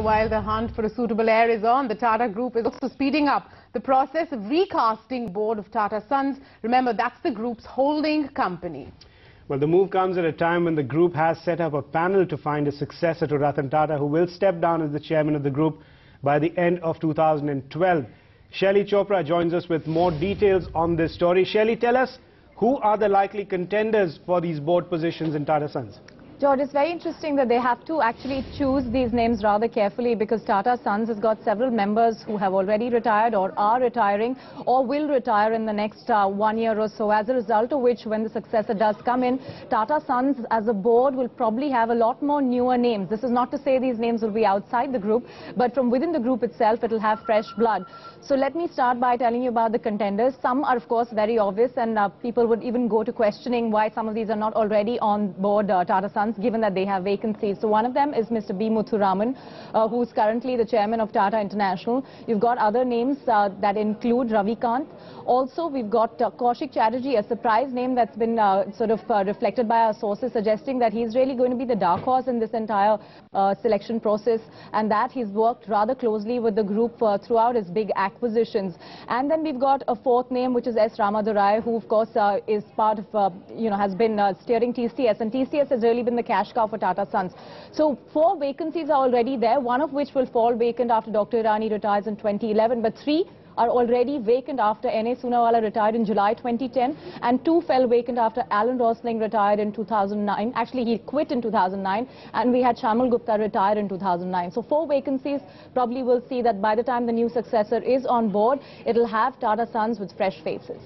So while the hunt for a suitable heir is on, the Tata Group is also speeding up the process of recasting board of Tata Sons. Remember, that's the group's holding company. Well, the move comes at a time when the group has set up a panel to find a successor to Ratan Tata, who will step down as the chairman of the group by the end of 2012. Shelly Chopra joins us with more details on this story. Shelly, tell us, who are the likely contenders for these board positions in Tata Sons? George, it's very interesting that they have to actually choose these names rather carefully, because Tata Sons has got several members who have already retired or are retiring or will retire in the next 1 year or so. As a result of which, when the successor does come in, Tata Sons as a board will probably have a lot more newer names. This is not to say these names will be outside the group, but from within the group itself, it will have fresh blood. So let me start by telling you about the contenders. Some are, of course, very obvious, and people would even go to questioning why some of these are not already on board Tata Sons, given that they have vacancies. So one of them is Mr. B. Muthuraman, who's currently the chairman of Tata International. You've got other names that include Ravi Kant. Also, we've got Kaushik Chatterjee, a surprise name that's been reflected by our sources, suggesting that he's really going to be the dark horse in this entire selection process, and that he's worked rather closely with the group throughout his big acquisitions. And then we've got a fourth name, which is S. Ramadurai, who of course is part of, has been steering TCS, and TCS has really been the cash cow for Tata Sons. So 4 vacancies are already there, one of which will fall vacant after Dr. Irani retires in 2011, but 3 are already vacant after N.A. Soonawala retired in July 2010, and 2 fell vacant after Alan Rosling retired in 2009. Actually, he quit in 2009, and we had Shamal Gupta retire in 2009. So 4 vacancies. Probably will see that by the time the new successor is on board, it'll have Tata Sons with fresh faces.